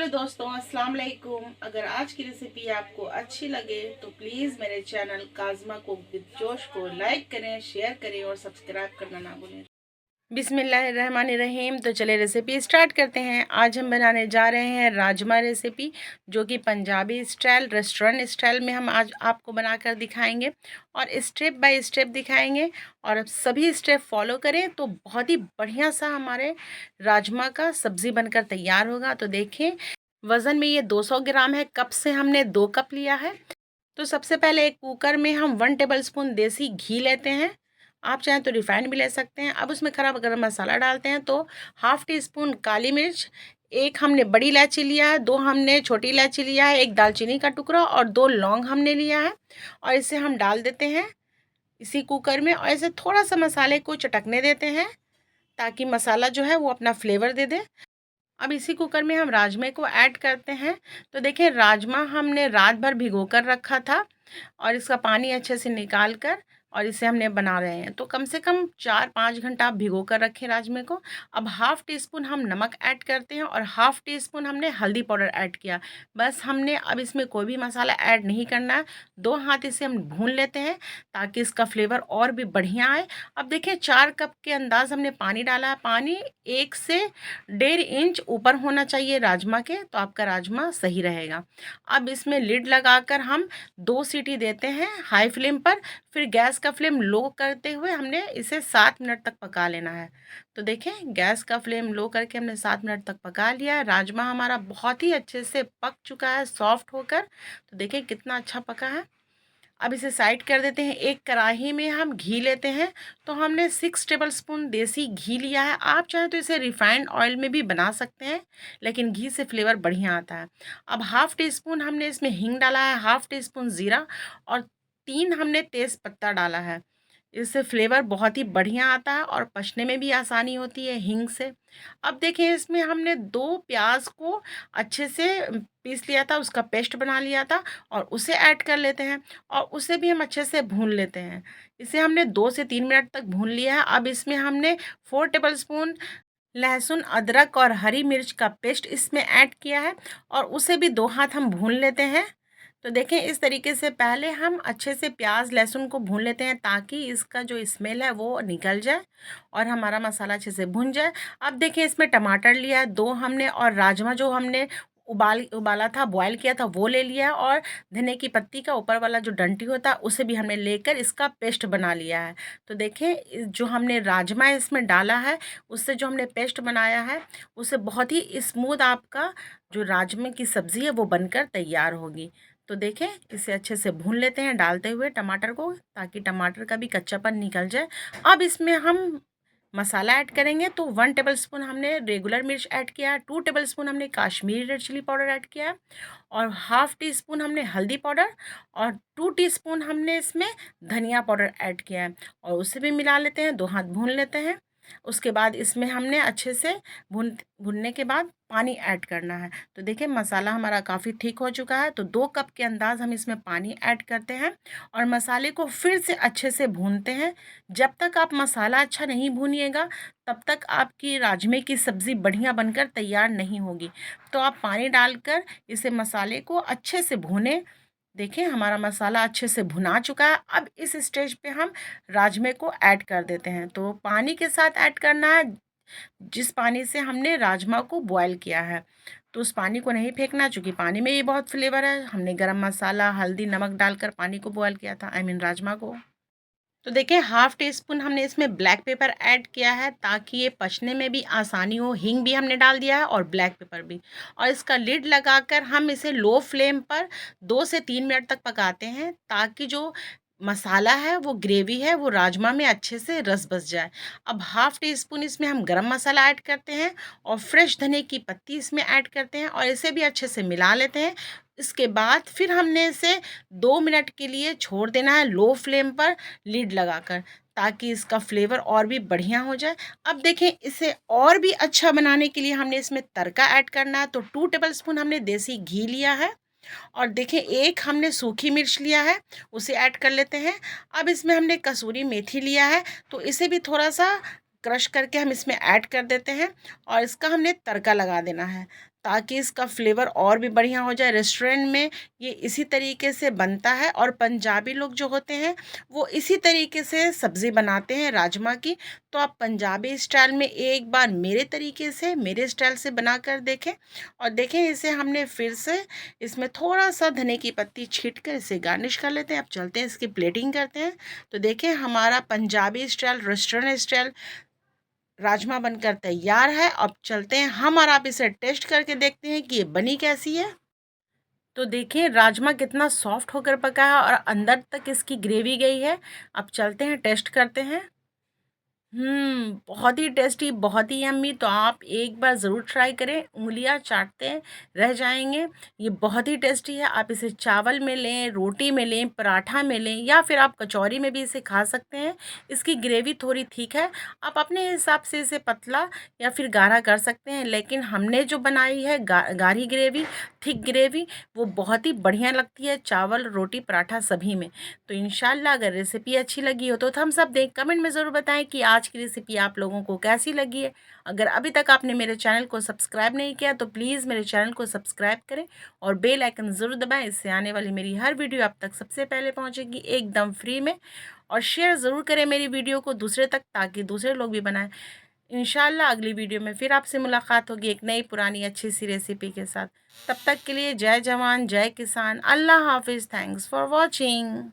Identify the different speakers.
Speaker 1: दोस्तों, अस्सलाम वालेकुम। अगर आज की रेसिपी आपको अच्छी लगे तो प्लीज़ मेरे चैनल काज़मा कुक विद जोश को लाइक करें, शेयर करें और सब्सक्राइब करना ना भूलें। बिस्मिल्लाहिर्रहमानिर्रहीम। तो चले रेसिपी स्टार्ट करते हैं। आज हम बनाने जा रहे हैं राजमा रेसिपी, जो कि पंजाबी स्टाइल रेस्टोरेंट स्टाइल में हम आज आपको बनाकर दिखाएंगे और स्टेप बाय स्टेप दिखाएंगे। और सभी स्टेप फॉलो करें तो बहुत ही बढ़िया सा हमारे राजमा का सब्ज़ी बनकर तैयार होगा। तो देखें, वज़न में ये 200 ग्राम है। कप से हमने 2 कप लिया है। तो सबसे पहले एक कुकर में हम 1 टेबलस्पून देसी घी लेते हैं। आप चाहें तो रिफाइंड भी ले सकते हैं। अब उसमें खड़ा गरम मसाला डालते हैं। तो हाफ़ टी स्पून काली मिर्च, एक हमने बड़ी इलायची लिया है, 2 हमने छोटी इलायची लिया है, एक दालचीनी का टुकड़ा और 2 लौंग हमने लिया है। और इसे हम डाल देते हैं इसी कुकर में और ऐसे थोड़ा सा मसाले को चटकने देते हैं, ताकि मसाला जो है वो अपना फ्लेवर दे दे। अब इसी कुकर में हम राजमे को ऐड करते हैं। तो देखिए, राजमा हमने रात भर भिगो कर रखा था और इसका पानी अच्छे से निकाल कर और इसे हमने बना रहे हैं। तो कम से कम 4-5 घंटा आप भिगो कर रखें राजमे को। अब हाफ़ टी स्पून हम नमक ऐड करते हैं और हाफ़ टी स्पून हमने हल्दी पाउडर ऐड किया। बस हमने अब इसमें कोई भी मसाला ऐड नहीं करना है। 2 हाथ इसे हम भून लेते हैं ताकि इसका फ्लेवर और भी बढ़िया आए। अब देखिए, 4 कप के अंदाज़ हमने पानी डाला है। पानी 1 से 1.5 इंच ऊपर होना चाहिए राजमा के, तो आपका राजमा सही रहेगा। अब इसमें लिड लगाकर हम 2 सीटी देते हैं हाई फ्लेम पर। फिर गैस का फ्लेम लो करते हुए हमने इसे 7 मिनट तक पका लेना है। तो देखें, गैस का फ्लेम लो करके हमने 7 मिनट तक पका लिया है। राजमा हमारा बहुत ही अच्छे से पक चुका है, सॉफ्ट होकर। तो देखें कितना अच्छा पका है। अब इसे साइड कर देते हैं। एक कढ़ाई में हम घी लेते हैं। तो हमने 6 टेबलस्पून देसी घी लिया है। आप चाहें तो इसे रिफाइंड ऑयल में भी बना सकते हैं, लेकिन घी से फ्लेवर बढ़िया आता है। अब हाफ़ टी स्पून हमने इसमें हींग डाला है, हाफ़ टी स्पून ज़ीरा और 3 हमने तेज़ पत्ता डाला है। इससे फ्लेवर बहुत ही बढ़िया आता है और पचने में भी आसानी होती है हींग से। अब देखिए, इसमें हमने 2 प्याज को अच्छे से पीस लिया था, उसका पेस्ट बना लिया था और उसे ऐड कर लेते हैं और उसे भी हम अच्छे से भून लेते हैं। इसे हमने 2 से 3 मिनट तक भून लिया है। अब इसमें हमने 4 टेबलस्पून लहसुन, अदरक और हरी मिर्च का पेस्ट इसमें ऐड किया है और उसे भी 2 हाथ हम भून लेते हैं। तो देखें, इस तरीके से पहले हम अच्छे से प्याज लहसुन को भून लेते हैं, ताकि इसका जो स्मेल है वो निकल जाए और हमारा मसाला अच्छे से भुन जाए। अब देखिए, इसमें टमाटर लिया है 2 हमने और राजमा जो हमने उबाला था, बॉयल किया था, वो ले लिया है और धनिया की पत्ती का ऊपर वाला जो डंठी होता है उसे भी हमने लेकर इसका पेस्ट बना लिया है। तो देखें, जो हमने राजमा इसमें डाला है, उससे जो हमने पेस्ट बनाया है, उससे बहुत ही स्मूथ आपका जो राजमे की सब्ज़ी है वो बनकर तैयार होगी। तो देखें, इसे अच्छे से भून लेते हैं डालते हुए टमाटर को, ताकि टमाटर का भी कच्चापन निकल जाए। अब इसमें हम मसाला ऐड करेंगे। तो 1 टेबलस्पून हमने रेगुलर मिर्च ऐड किया है, 2 टेबलस्पून हमने Kashmiri red chili powder add किया है और हाफ़ टी स्पून हमने हल्दी पाउडर और 2 टीस्पून हमने इसमें धनिया पाउडर ऐड किया है और उसे भी मिला लेते हैं, 2 हाथ भून लेते हैं। उसके बाद इसमें हमने अच्छे से भूनने के बाद पानी ऐड करना है। तो देखिए, मसाला हमारा काफ़ी ठीक हो चुका है। तो 2 कप के अंदाज़ हम इसमें पानी ऐड करते हैं और मसाले को फिर से अच्छे से भूनते हैं। जब तक आप मसाला अच्छा नहीं भूनिएगा, तब तक आपकी राजमे की सब्ज़ी बढ़िया बनकर तैयार नहीं होगी। तो आप पानी डालकर इसे मसाले को अच्छे से भूनें। देखिए, हमारा मसाला अच्छे से भुना चुका है। अब इस स्टेज पे हम राजमे को ऐड कर देते हैं। तो पानी के साथ ऐड करना है, जिस पानी से हमने राजमा को बॉयल किया है। तो उस पानी को नहीं फेंकना, चूँकि पानी में ही बहुत फ्लेवर है। हमने गरम मसाला, हल्दी, नमक डालकर पानी को बॉयल किया था, राजमा को। तो देखिए, हाफ़ टी स्पून हमने इसमें ब्लैक पेपर ऐड किया है, ताकि ये पचने में भी आसानी हो। हींग भी हमने डाल दिया है और ब्लैक पेपर भी। और इसका लिड लगाकर हम इसे लो फ्लेम पर 2 से 3 मिनट तक पकाते हैं, ताकि जो मसाला है, वो ग्रेवी है, वो राजमा में अच्छे से रस बस जाए। अब हाफ़ टी स्पून इसमें हम गरम मसाला ऐड करते हैं और फ्रेश धनिया की पत्ती इसमें ऐड करते हैं और इसे भी अच्छे से मिला लेते हैं। इसके बाद फिर हमने इसे 2 मिनट के लिए छोड़ देना है लो फ्लेम पर लिड लगाकर, ताकि इसका फ्लेवर और भी बढ़िया हो जाए। अब देखें, इसे और भी अच्छा बनाने के लिए हमने इसमें तड़का ऐड करना है। तो 2 टेबलस्पून हमने देसी घी लिया है और देखें, एक हमने सूखी मिर्च लिया है, उसे ऐड कर लेते हैं। अब इसमें हमने कसूरी मेथी लिया है, तो इसे भी थोड़ा सा क्रश करके हम इसमें ऐड कर देते हैं और इसका हमने तड़का लगा देना है। ताकि इसका फ्लेवर और भी बढ़िया हो जाए। रेस्टोरेंट में ये इसी तरीके से बनता है और पंजाबी लोग जो होते हैं वो इसी तरीके से सब्ज़ी बनाते हैं राजमा की। तो आप पंजाबी स्टाइल में एक बार मेरे तरीके से, मेरे स्टाइल से बना कर देखें। और देखें, इसे हमने फिर से इसमें थोड़ा सा धनिया की पत्ती छीट कर इसे गार्निश कर लेते हैं। अब चलते हैं इसकी प्लेटिंग करते हैं। तो देखें, हमारा Punjabi style, restaurant style rajma बनकर तैयार है। अब चलते हैं हम और आप इसे टेस्ट करके देखते हैं कि ये बनी कैसी है। तो देखिए राजमा कितना सॉफ्ट होकर पका है और अंदर तक इसकी ग्रेवी गई है। अब चलते हैं टेस्ट करते हैं। बहुत ही टेस्टी, बहुत ही यम्मी। तो आप एक बार ज़रूर ट्राई करें, उँगलियां चाटते रह जाएंगे। ये बहुत ही टेस्टी है। आप इसे चावल में लें, रोटी में लें, पराठा में लें, या फिर आप कचौरी में भी इसे खा सकते हैं। इसकी ग्रेवी थोड़ी थिक है, आप अपने हिसाब से इसे पतला या फिर गाढ़ा कर सकते हैं। लेकिन हमने जो बनाई है गाढ़ी ग्रेवी, थिक ग्रेवी, वो बहुत ही बढ़िया लगती है चावल, रोटी, पराठा सभी में। तो इंशाल्लाह अगर रेसिपी अच्छी लगी हो तो थम्स अप दें, कमेंट में ज़रूर बताएं कि आज की रेसिपी आप लोगों को कैसी लगी है। अगर अभी तक आपने मेरे चैनल को सब्सक्राइब नहीं किया तो प्लीज़ मेरे चैनल को सब्सक्राइब करें और बेल आइकन ज़रूर दबाएं। इससे आने वाली मेरी हर वीडियो आप तक सबसे पहले पहुंचेगी एकदम फ्री में। और शेयर ज़रूर करें मेरी वीडियो को दूसरे तक, ताकि दूसरे लोग भी बनाएं। इंशाल्लाह अगली वीडियो में फिर आपसे मुलाकात होगी एक नई पुरानी अच्छी सी रेसिपी के साथ। तब तक के लिए जय जवान जय किसान, अल्लाह हाफिज़, थैंक्स फॉर वॉचिंग।